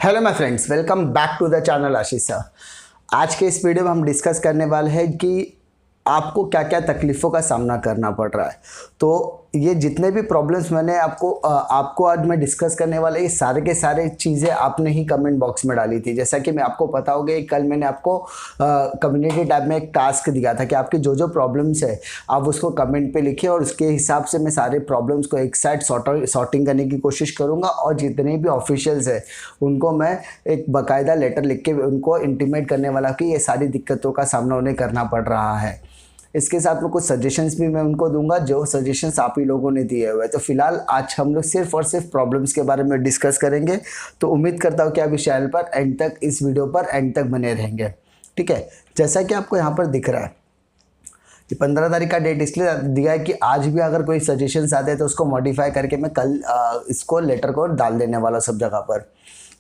Hello my friends, welcome back to the channel Ashish sir. आज के इस वीडियो में हम डिस्कस करने वाले हैं कि आपको क्या क्या तकलीफ़ों का सामना करना पड़ रहा है। तो ये जितने भी प्रॉब्लम्स मैंने आपको आज मैं डिस्कस करने वाला, ये सारे के सारे चीज़ें आपने ही कमेंट बॉक्स में डाली थी। जैसा कि मैं आपको पता होगा, कल मैंने आपको कम्युनिटी टैब में एक टास्क दिया था कि आपकी जो जो प्रॉब्लम्स है आप उसको कमेंट पे लिखिए और उसके हिसाब से मैं सारे प्रॉब्लम्स को एक साइड सॉर्टिंग करने की कोशिश करूँगा और जितने भी ऑफिशियल्स है उनको मैं एक बाकायदा लेटर लिख के उनको इंटीमेट करने वाला कि ये सारी दिक्कतों का सामना उन्हें करना पड़ रहा है। इसके साथ में कुछ सजेशंस भी मैं उनको दूंगा, जो सजेशंस आप ही लोगों ने दिए हुए हैं। तो फिलहाल आज हम लोग सिर्फ और सिर्फ प्रॉब्लम्स के बारे में डिस्कस करेंगे। तो उम्मीद करता हूँ कि आप इस चैनल पर एंड तक, इस वीडियो पर एंड तक बने रहेंगे। ठीक है, जैसा कि आपको यहाँ पर दिख रहा है कि 15 तारीख का डेट इसलिए दिया है कि आज भी अगर कोई सजेशंस आते हैं तो उसको मॉडिफाई करके मैं कल इसको लेटर को डाल देने वाला सब जगह पर।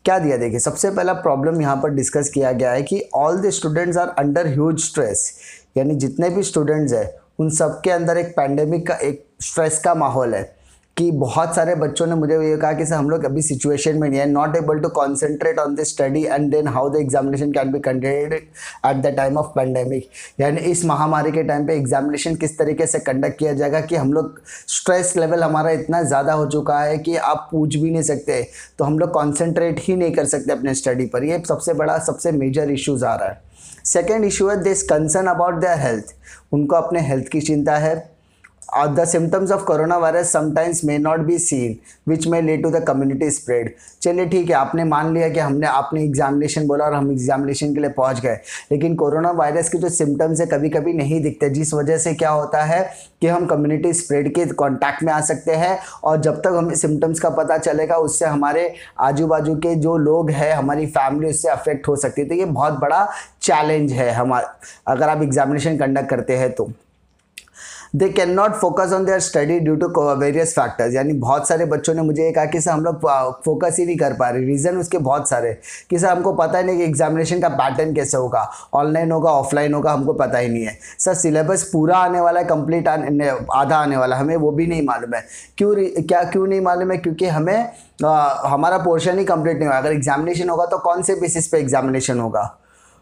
क्या दिया, देखिए सबसे पहला प्रॉब्लम यहाँ पर डिस्कस किया गया है कि all the students are under huge stress, यानी जितने भी स्टूडेंट्स हैं उन सब के अंदर एक पैंडेमिक का, एक स्ट्रेस का माहौल है। कि बहुत सारे बच्चों ने मुझे ये कहा कि सर हम लोग अभी सिचुएशन में नहीं है, not able to concentrate on the study and then how the examination can be conducted at the time of pandemic. यानी इस महामारी के टाइम पे एग्जामिनेशन किस तरीके से कंडक्ट किया जाएगा कि हम लोग, स्ट्रेस लेवल हमारा इतना ज़्यादा हो चुका है कि आप पूछ भी नहीं सकते, तो हम लोग कॉन्सेंट्रेट ही नहीं कर सकते अपने स्टडी पर। ये सबसे बड़ा, सबसे मेजर इश्यूज़ आ रहा है। सेकेंड इशू है this concern about their health, उनको अपने हेल्थ की चिंता है। The symptoms of coronavirus sometimes may not be seen, which may lead to the community spread। चलिए ठीक है, आपने मान लिया कि आपने एग्जामिनेशन बोला और हम एग्जामिनेशन के लिए पहुंच गए, लेकिन कोरोना वायरस के जो सिम्टम्स है कभी कभी नहीं दिखते, जिस वजह से क्या होता है कि हम कम्युनिटी स्प्रेड के कॉन्टैक्ट में आ सकते हैं। और जब तक हमें सिम्टम्स का पता चलेगा उससे हमारे आजू बाजू के जो लोग हैं, हमारी फैमिली उससे अफेक्ट हो सकती है। तो ये बहुत बड़ा चैलेंज है अगर आप एग्जामिनेशन कंडक्ट करते हैं तो। They can not focus on their study due to various factors, यानी बहुत सारे बच्चों ने मुझे ये कहा कि सर हम लोग फोकस ही नहीं कर पा रहे। रीज़न उसके बहुत सारे कि सर हमको पता ही नहीं कि एग्जामिनेशन का पैटर्न कैसे होगा, ऑनलाइन होगा ऑफलाइन होगा, हमको पता ही नहीं है। सर सिलेबस पूरा आने वाला है, कंप्लीट आधा आने वाला है, हमें वो भी नहीं मालूम है। क्यों नहीं मालूम है? क्योंकि हमें हमारा पोर्शन ही कंप्लीट नहीं होगा। अगर एग्जामिनेशन होगा तो कौन से बेसिस पे एग्जामिनेशन होगा,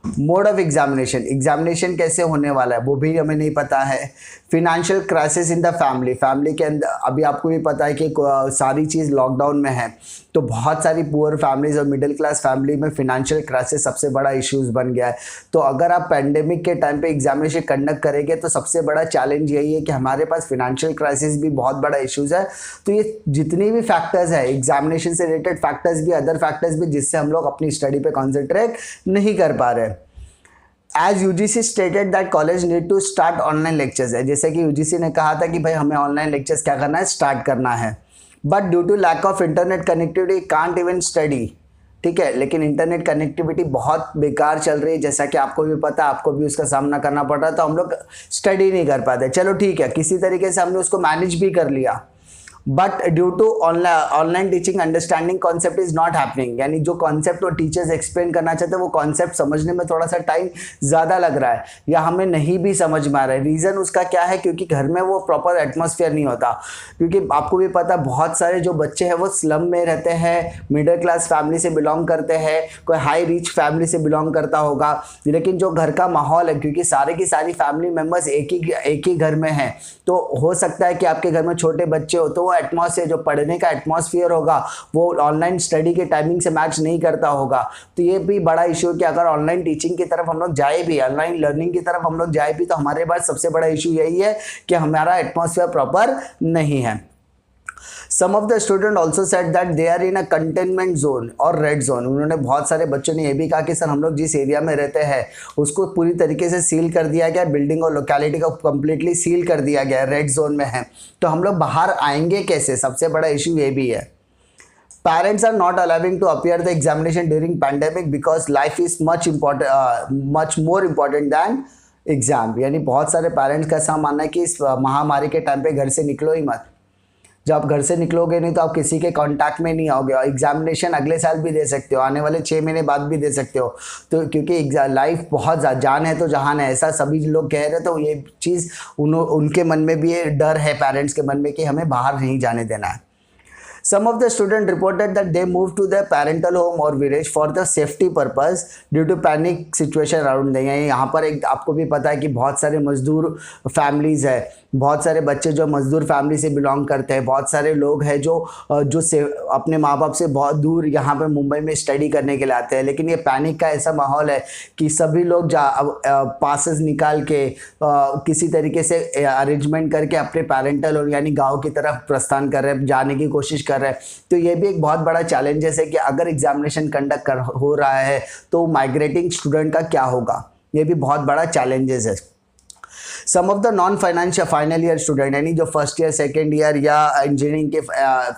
मोड ऑफ एग्जामिनेशन कैसे होने वाला है वो भी हमें नहीं पता है। Financial crisis in the family के अंदर, अभी आपको भी पता है कि सारी चीज़ लॉकडाउन में है, तो बहुत सारी पुअर फैमिलीज और मिडिल क्लास फैमिली में फिनेंशियल क्राइसिस सबसे बड़ा इश्यूज़ बन गया है। तो अगर आप पैंडेमिक के टाइम पे एग्जामिनेशन कंडक्ट करेंगे तो सबसे बड़ा चैलेंज यही है कि हमारे पास फिनेंशियल क्राइसिस भी बहुत बड़ा इश्यूज़ है। तो ये जितनी भी फैक्टर्स है, एग्जामिनेशन से रिलेटेड फैक्टर्स भी, अदर फैक्टर्स भी, जिससे हम लोग अपनी स्टडी पे कॉन्सेंट्रेट नहीं कर पा रहे। As UGC stated that college need to start online lectures है, जैसे कि यूजीसी ने कहा था कि भाई हमें ऑनलाइन लेक्चर्स क्या करना है, स्टार्ट करना है। But due to lack of internet connectivity can't even study. ठीक है, लेकिन इंटरनेट कनेक्टिविटी बहुत बेकार चल रही है, जैसा कि आपको भी पता है, आपको भी उसका सामना करना पड़ रहा है, तो हम लोग स्टडी नहीं कर पाते। चलो ठीक है, किसी तरीके से हमने उसको मैनेज भी कर लिया, but due to online teaching understanding concept is not happening, यानी जो कॉन्सेप्ट वो टीचर्स एक्सप्लेन करना चाहते हैं वो कॉन्सेप्ट समझने में थोड़ा सा टाइम ज़्यादा लग रहा है या हमें नहीं भी समझ में आ रहा है। रीज़न उसका क्या है? क्योंकि घर में वो प्रॉपर एटमॉस्फेयर नहीं होता। क्योंकि आपको भी पता, बहुत सारे जो बच्चे हैं वो स्लम में रहते हैं, मिडिल क्लास फैमिली से बिलोंग करते हैं, कोई हाई रिच फैमिली से बिलोंग करता होगा, लेकिन जो घर का माहौल है, क्योंकि सारे की सारी फैमिली मेम्बर्स एक ही घर में हैं, तो हो सकता है कि आपके घर में छोटे बच्चे हो तो एटमॉस्फेयर, जो पढ़ने का एटमॉस्फेयर होगा वो ऑनलाइन स्टडी के टाइमिंग से मैच नहीं करता होगा। तो ये भी बड़ा इशू है कि अगर ऑनलाइन टीचिंग की तरफ हम लोग जाए भी, ऑनलाइन लर्निंग की तरफ हम लोग जाए भी, तो हमारे पास सबसे बड़ा इशू यही है कि हमारा एटमॉस्फेयर प्रॉपर नहीं है। Some of the student also said that they are in a containment zone और रेड जोन। उन्होंने, बहुत सारे बच्चों ने ये भी कहा कि सर हम लोग जिस एरिया में रहते हैं उसको पूरी तरीके से सील कर दिया गया, बिल्डिंग और लोकेलिटी को कम्प्लीटली सील कर दिया गया, रेड जोन में है, तो हम लोग बाहर आएंगे कैसे? सबसे बड़ा इशू ये भी है। Parents are not allowing to appear the examination during pandemic because life is much more important than exam. यानी बहुत सारे पेरेंट्स का ऐसा मानना है कि इस महामारी के टाइम पे घर से निकलो ही मत। जब आप घर से निकलोगे नहीं तो आप किसी के कांटेक्ट में नहीं आओगे, और एग्जामिनेशन अगले साल भी दे सकते हो, आने वाले 6 महीने बाद भी दे सकते हो। तो क्योंकि लाइफ बहुत जान है तो जहान है, ऐसा सभी लोग कह रहे हैं। तो ये चीज़ उनके मन में भी ये डर है, पेरेंट्स के मन में, कि हमें बाहर नहीं जाने देना है। Some of the students reported that they moved to their parental home or village for the safety purpose due to panic situation around them। यहाँ पर एक आपको भी पता है कि बहुत सारे मजदूर फैमिलीज है, बहुत सारे बच्चे जो मजदूर फैमिली से बिलोंग करते हैं, बहुत सारे लोग हैं जो अपने माँ बाप से बहुत दूर यहाँ पर मुंबई में स्टडी करने के लिए आते हैं। लेकिन ये पैनिक का ऐसा माहौल है कि सभी लोग पासेस निकाल के किसी तरीके से अरेंजमेंट करके अपने पेरेंटल और यानी गाँव की तरफ प्रस्थान कर रहे हैं, जाने की कोशिश कर रहे हैं। तो ये भी एक बहुत बड़ा चैलेंजेस है कि अगर एग्जामिनेशन कंडक्ट हो रहा है तो माइग्रेटिंग स्टूडेंट का क्या होगा, ये भी बहुत बड़ा चैलेंजेस है। Some of the non financial final year student यानी जो फर्स्ट ईयर सेकेंड ईयर या इंजीनियरिंग के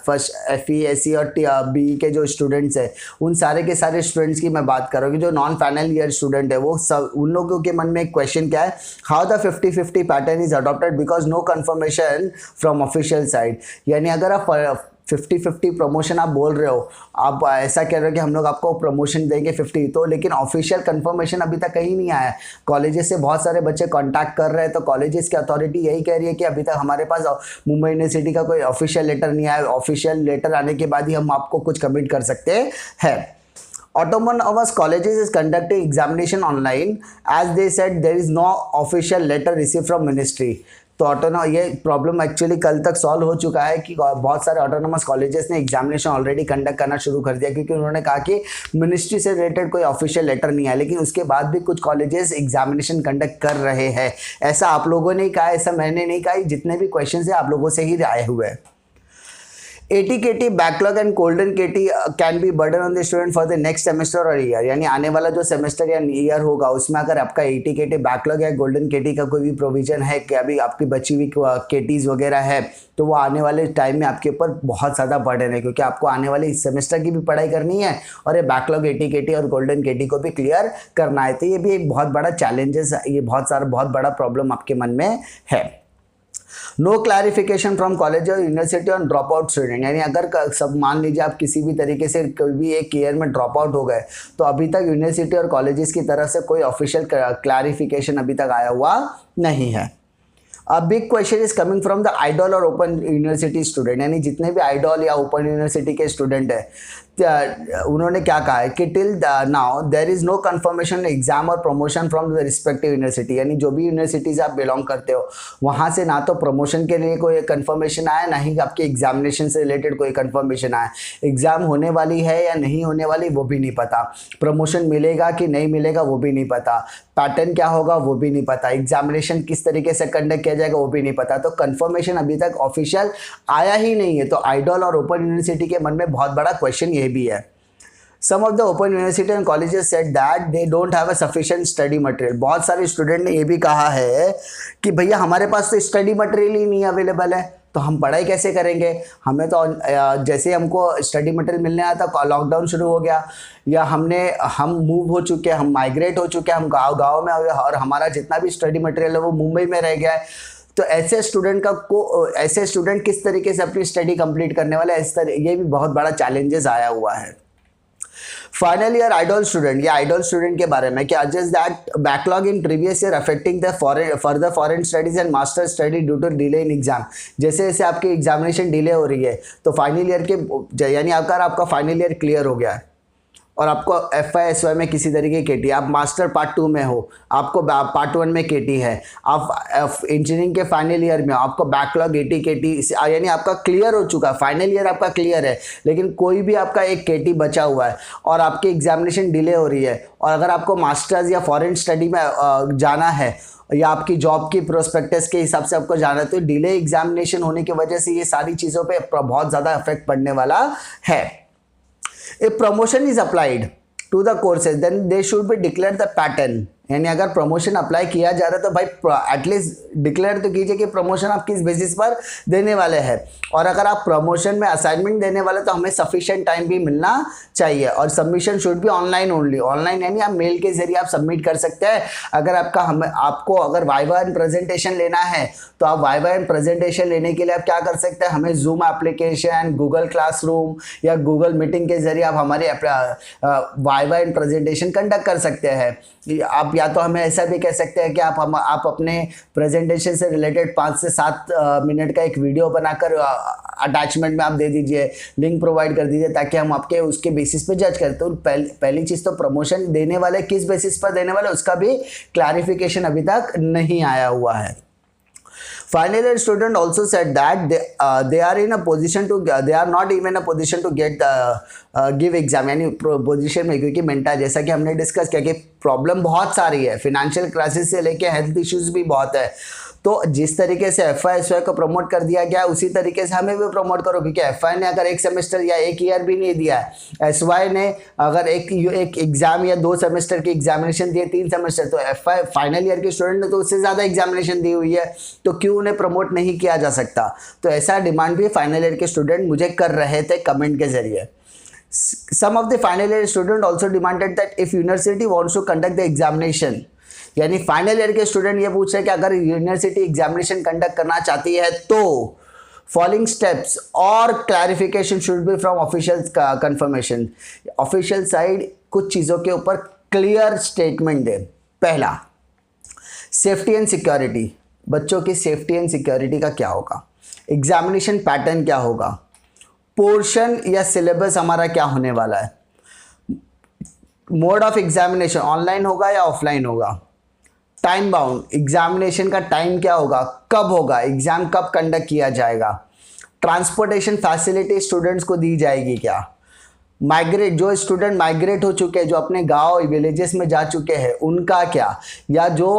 फर्स्ट FE SE और BE के जो स्टूडेंट्स हैं, उन सारे के सारे स्टूडेंट्स की मैं बात कर रहा हूँ कि जो नॉन फाइनल ईयर स्टूडेंट है वो सब उन लोगों के मन में एक क्वेश्चन क्या है, how the 50-50 pattern is adopted because no confirmation from official side. यानी अगर आप 50-50 प्रमोशन आप बोल रहे हो, आप ऐसा कह रहे हो कि हम लोग आपको प्रमोशन देंगे 50, तो लेकिन ऑफिशियल कंफर्मेशन अभी तक कहीं नहीं आया है। कॉलेजेस से बहुत सारे बच्चे कांटेक्ट कर रहे हैं, तो कॉलेजेस की अथॉरिटी यही कह रही है कि अभी तक हमारे पास मुंबई यूनिवर्सिटी का कोई ऑफिशियल लेटर नहीं आया, ऑफिशियल लेटर आने के बाद ही हम आपको कुछ कमिट कर सकते हैं। Autonomous colleges is conducting examination online as they said there is no official letter received from ministry। तो ये प्रॉब्लम एक्चुअली कल तक सॉल्व हो चुका है कि बहुत सारे ऑटोनोमस कॉलेजेस ने एग्जामिनेशन ऑलरेडी कंडक्ट करना शुरू कर दिया, क्योंकि उन्होंने कहा कि मिनिस्ट्री से रिलेटेड कोई ऑफिशियल लेटर नहीं आया। लेकिन उसके बाद भी कुछ कॉलेजेस एग्जामिनेशन कंडक्ट कर रहे हैं। ऐसा आप लोगों ने कहा, ऐसा मैंने नहीं कहा, जितने भी क्वेश्चन है आप लोगों से ही आए हुए हैं। AT-KT backlog and golden KT can be burden on the student for the next semester और ईयर। यानी आने वाला जो सेमेस्टर या ईयर होगा उसमें अगर आपका AT-KT बैकलॉग या गोल्डन KT का कोई भी प्रोविजन है कि अभी आपकी बची हुई KTs वगैरह है, तो वो आने वाले टाइम में आपके ऊपर बहुत ज़्यादा बर्डन है, क्योंकि आपको आने वाले इस सेमेस्टर की भी पढ़ाई करनी है और ये बैकलॉग AT-KT और गोल्डन KT को भी क्लियर करना है। तो ये भी एक बहुत बड़ा चैलेंजेस, ये बहुत बड़ा प्रॉब्लम आपके मन में है। नो क्लैरिफिकेशन फ्रॉम कॉलेज और university on drop out student. यानी अगर सब मान लीजिए आप किसी भी तरीके से कोई भी एक ईयर में ड्रॉप आउट हो गए, तो अभी तक यूनिवर्सिटी और कॉलेजेस की तरफ से कोई ऑफिशियल क्लैरिफिकेशन अभी तक आया हुआ नहीं है। A big question is coming from the idol और ओपन यूनिवर्सिटी स्टूडेंट। यानी जितने भी आइडॉल या ओपन यूनिवर्सिटी के स्टूडेंट है, उन्होंने क्या कहा है कि till now there is no confirmation exam और promotion from the respective university. यानी जो भी यूनिवर्सिटीज आप बिलोंग करते हो वहाँ से ना तो प्रमोशन के लिए कोई कंफर्मेशन आया, ना ही आपके एग्जामिनेशन से रिलेटेड कोई कंफर्मेशन आया। एग्जाम होने वाली है या नहीं होने वाली वो भी नहीं पता, प्रमोशन मिलेगा कि नहीं मिलेगा वो भी नहीं पता, पैटर्न क्या होगा वो भी नहीं पता, एग्जामिनेशन किस तरीके से कंडक्ट किया जाएगा वो भी नहीं पता। तो कंफर्मेशन अभी तक ऑफिशियल आया ही नहीं है। तो आइडॉल और ओपन यूनिवर्सिटी के मन में बहुत बड़ा क्वेश्चन ये भी है। Some of the open university and colleges said that they don't have a sufficient study material। बहुत सारे स्टूडेंट ने ये भी कहा है कि भैया हमारे पास तो स्टडी मटेरियल ही नहीं अवेलेबल है, तो हम पढ़ाई कैसे करेंगे। हमें तो जैसे हमको स्टडी मटेरियल मिलने आया था लॉकडाउन शुरू हो गया, या हम मूव हो चुके हैं, हम माइग्रेट हो चुके हैं, हम गाँव में हो गए और हमारा जितना भी स्टडी मटेरियल है वो मुंबई में रह गया है। तो ऐसे स्टूडेंट किस तरीके से अपनी स्टडी कंप्लीट करने वाले, ये भी बहुत बड़ा चैलेंजेस आया हुआ है। फाइनल ईयर आइडॉल स्टूडेंट, या आइडॉल स्टूडेंट के बारे में क्या just that backlog in previous year affecting the further foreign studies and master study due to delay in exam. जैसे जैसे आपकी एग्जामिनेशन डिले हो रही है, तो फाइनल ईयर के यानी अगर आपका फाइनल ईयर क्लियर हो गया है और आपको FY SY में किसी तरीके की KT, आप मास्टर पार्ट 2 में हो, आपको पार्ट 1 में KT है, आप इंजीनियरिंग के फाइनल ईयर में हो, आपको बैकलॉग AT-KT यानी आपका क्लियर हो चुका है, फाइनल ईयर आपका क्लियर है, लेकिन कोई भी आपका एक KT बचा हुआ है और आपकी एग्जामिनेशन डिले हो रही है, और अगर आपको मास्टर्स या फॉरेन स्टडी में जाना है या आपकी जॉब की प्रोस्पेक्टस के हिसाब से आपको जाना है, तो डिले एग्जामिनेशन होने की वजह से ये सारी चीज़ों पर बहुत ज़्यादा इफेक्ट पड़ने वाला है। If promotion is applied to the courses, then they should be declared the pattern। यानी अगर प्रमोशन अप्लाई किया जा रहा है तो भाई एटलीस्ट डिक्लेयर तो कीजिए कि प्रमोशन आप किस बेसिस पर देने वाले हैं। और अगर आप प्रमोशन में असाइनमेंट देने वाले तो हमें सफिशिएंट टाइम भी मिलना चाहिए। और submission should be online only. Online यानी आप मेल के जरिए आप सबमिट कर सकते हैं। अगर आपको अगर वाइवा एंड प्रेजेंटेशन लेना है तो आप वाइवा एंड प्रेजेंटेशन लेने के लिए आप क्या कर सकते हैं, हमें जूम एप्लीकेशन, गूगल क्लासरूम या गूगल मीटिंग के जरिए आप हमारे वाइवा एंड प्रेजेंटेशन कंडक्ट कर सकते हैं। आप या तो हमें ऐसा भी कह सकते हैं कि आप अपने प्रेजेंटेशन से रिलेटेड 5 से 7 मिनट का एक वीडियो बनाकर अटैचमेंट में आप दे दीजिए, लिंक प्रोवाइड कर दीजिए, ताकि हम आपके उसके बेसिस पे जज करें। तो पहली चीज़ तो प्रमोशन देने वाले किस बेसिस पर देने वाले उसका भी क्लैरिफिकेशन अभी तक नहीं आया हुआ है। Final year student also said that they are in a position to they are not even a position to get give exam, यानी पोजीशन में, क्योंकि मेंटा जैसा कि हमने डिस्कस किया कि प्रॉब्लम बहुत सारी है, फिनेंशियल क्राइसिस से लेके हेल्थ इश्यूज भी बहुत है। तो जिस तरीके से FY को प्रमोट कर दिया गया उसी तरीके से हमें भी प्रमोट करो, क्योंकि FY ने अगर एक सेमेस्टर या एक ईयर भी नहीं दिया है, SY ने अगर एक एग्जाम या 2 सेमेस्टर की एग्जामिनेशन दिए, 3 सेमेस्टर, तो FY फाइनल ईयर के स्टूडेंट ने तो उससे ज़्यादा एग्जामिनेशन दी हुई है, तो क्यों उन्हें प्रमोट नहीं किया जा सकता। तो ऐसा डिमांड भी फाइनल ईयर के स्टूडेंट मुझे कर रहे थे कमेंट के जरिए। Some of the final year student also demanded that if university wants to conduct the examination, यानी फाइनल ईयर के स्टूडेंट ये पूछ रहे हैं कि अगर यूनिवर्सिटी एग्जामिनेशन कंडक्ट करना चाहती है तो फॉलोइंग स्टेप्स और clarification should be from official confirmation. Official side कुछ चीज़ों के ऊपर क्लियर स्टेटमेंट दे। पहला, सेफ्टी एंड सिक्योरिटी, बच्चों की सेफ्टी एंड सिक्योरिटी का क्या होगा, एग्जामिनेशन पैटर्न क्या होगा, पोर्शन या सिलेबस हमारा क्या होने वाला है, मोड ऑफ एग्जामिनेशन ऑनलाइन होगा या ऑफलाइन होगा, टाइम बाउंड एग्जामिनेशन का टाइम क्या होगा, कब होगा, एग्जाम कब कंडक्ट किया जाएगा, ट्रांसपोर्टेशन फैसिलिटी स्टूडेंट्स को दी जाएगी क्या, माइग्रेट जो स्टूडेंट माइग्रेट हो चुके हैं, जो अपने गांव विलेजेस में जा चुके हैं उनका क्या, या जो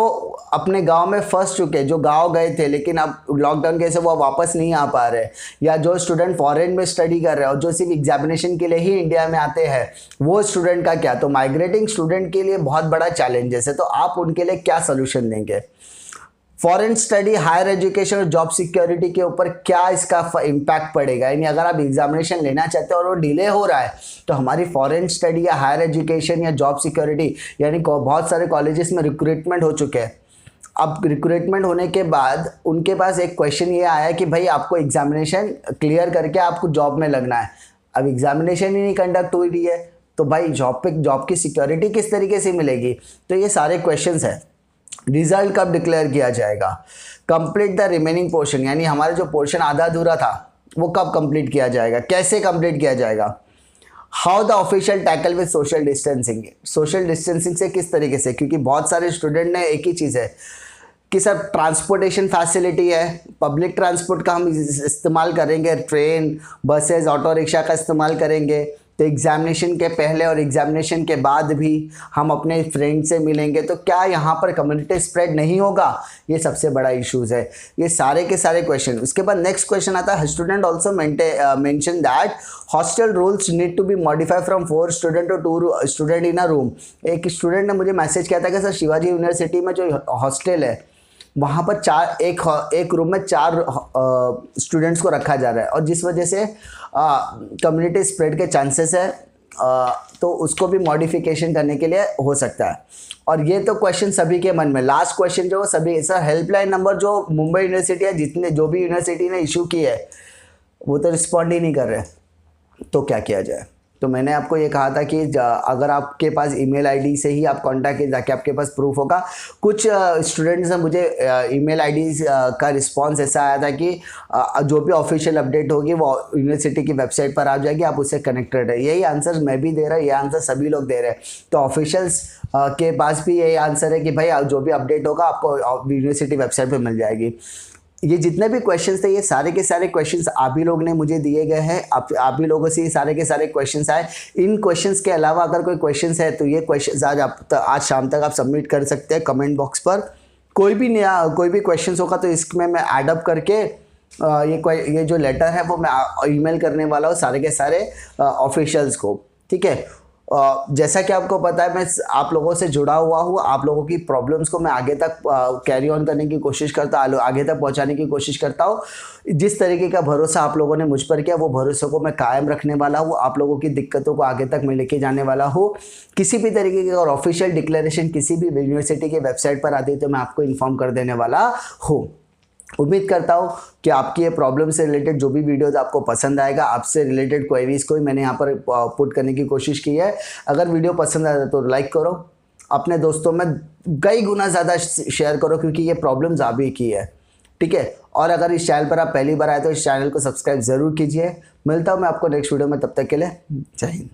अपने गांव में फंस चुके हैं, जो गांव गए थे लेकिन अब लॉकडाउन के से वो वापस नहीं आ पा रहे, या जो स्टूडेंट फॉरेन में स्टडी कर रहे हैं और जो सिर्फ एग्जामिनेशन के लिए ही इंडिया में आते हैं, वो स्टूडेंट का क्या। तो माइग्रेटिंग स्टूडेंट के लिए बहुत बड़ा चैलेंजेस है, तो आप उनके लिए क्या सोल्यूशन देंगे। फॉरेन स्टडी, हायर एजुकेशन और जॉब सिक्योरिटी के ऊपर क्या इसका इम्पैक्ट पड़ेगा, यानी अगर आप एग्जामिनेशन लेना चाहते हो और वो डिले हो रहा है तो हमारी फॉरेन स्टडी या हायर एजुकेशन या जॉब सिक्योरिटी, यानी बहुत सारे कॉलेजेस में रिक्रूटमेंट हो चुके हैं। अब रिक्रूटमेंट होने के बाद उनके पास एक क्वेश्चन ये आया कि भाई आपको एग्जामिनेशन क्लियर करके आपको जॉब में लगना है। अब एग्जामिनेशन ही नहीं कंडक्ट हुई रही है तो भाई जॉब की सिक्योरिटी किस तरीके से मिलेगी। तो ये सारे क्वेश्चंस हैं। रिजल्ट कब डिक्लेयर किया जाएगा, कंप्लीट द रिमेनिंग पोर्शन, यानी हमारा जो पोर्शन आधा अधूरा था वो कब कंप्लीट किया जाएगा, कैसे कंप्लीट किया जाएगा। How the official tackle with social distancing, social distancing से किस तरीके से, क्योंकि बहुत सारे स्टूडेंट ने एक ही चीज़ है कि सर ट्रांसपोर्टेशन फैसिलिटी है, पब्लिक ट्रांसपोर्ट का हम इस्तेमाल करेंगे, ट्रेन, बसेस, ऑटो रिक्शा का इस्तेमाल करेंगे, तो एग्जामिनेशन के पहले और एग्जामिनेशन के बाद भी हम अपने फ्रेंड से मिलेंगे, तो क्या यहाँ पर कम्युनिटी स्प्रेड नहीं होगा। ये सबसे बड़ा इश्यूज़ है, ये सारे के सारे क्वेश्चन। उसके बाद नेक्स्ट क्वेश्चन आता है, student also mention that hostel rules need to be modify from 4 student to 2 student in a room. एक स्टूडेंट ने मुझे मैसेज किया था कि सर शिवाजी यूनिवर्सिटी में जो हॉस्टल है वहाँ पर एक रूम में 4 स्टूडेंट्स को रखा जा रहा है, और जिस वजह से कम्युनिटी स्प्रेड के चांसेस है, तो उसको भी मॉडिफिकेशन करने के लिए हो सकता है। और ये तो क्वेश्चन सभी के मन में, लास्ट क्वेश्चन जो सभी, सर हेल्पलाइन नंबर जो मुंबई यूनिवर्सिटी है, जो भी यूनिवर्सिटी ने इशू की है वो तो रिस्पॉन्ड ही नहीं कर रहे, तो क्या किया जाए। तो मैंने आपको ये कहा था कि अगर आपके पास ईमेल आईडी से ही आप कांटेक्ट किए जाके आपके पास प्रूफ होगा। कुछ स्टूडेंट्स ने मुझे ईमेल आईडी का रिस्पांस ऐसा आया था कि जो भी ऑफिशियल अपडेट होगी वो यूनिवर्सिटी की वेबसाइट पर आ जाएगी, आप उससे कनेक्टेड है। यही आंसर मैं भी दे रहा हूँ, ये आंसर सभी लोग दे रहे हैं। तो ऑफिशियल्स के पास भी यही आंसर है कि भाई जो भी अपडेट होगा आपको यूनिवर्सिटी वेबसाइट पर मिल जाएगी। ये जितने भी क्वेश्चंस थे ये सारे के सारे क्वेश्चंस आप ही लोग ने मुझे दिए गए हैं, आप ही लोगों से ये सारे के सारे क्वेश्चंस आए। इन क्वेश्चंस के अलावा अगर कोई क्वेश्चंस है तो ये क्वेश्चंस आज शाम तक आप सबमिट कर सकते हैं कमेंट बॉक्स पर। कोई भी क्वेश्चंस होगा तो इसमें मैं ऐड अप करके ये जो लेटर है वो मैं ईमेल करने वाला हूँ सारे के सारे ऑफिशियल्स को, ठीक है। जैसा कि आपको पता है मैं आप लोगों से जुड़ा हुआ हूँ, आप लोगों की प्रॉब्लम्स को मैं आगे तक कैरी ऑन करने की कोशिश करता हूँ, आगे तक पहुँचाने की कोशिश करता हूँ। जिस तरीके का भरोसा आप लोगों ने मुझ पर किया वो भरोसे को मैं कायम रखने वाला हूँ, आप लोगों की दिक्कतों को आगे तक मैं लेके जाने वाला हूँ। किसी भी तरीके की और ऑफिशियल डिक्लेरेशन किसी भी यूनिवर्सिटी के वेबसाइट पर आती है तो मैं आपको इन्फॉर्म कर देने वाला हूँ। उम्मीद करता हूँ कि आपकी ये प्रॉब्लम से रिलेटेड जो भी वीडियोज़ आपको पसंद आएगा, आपसे रिलेटेड क्वेरीज़ को ही मैंने यहाँ पर पुट करने की कोशिश की है। अगर वीडियो पसंद आया तो लाइक करो, अपने दोस्तों में कई गुना ज़्यादा शेयर करो, क्योंकि ये प्रॉब्लम्स आप ही की है, ठीक है। और अगर इस चैनल पर आप पहली बार आए तो इस चैनल को सब्सक्राइब ज़रूर कीजिए। मिलता हूँ मैं आपको नेक्स्ट वीडियो में, तब तक के लिए जय हिंद।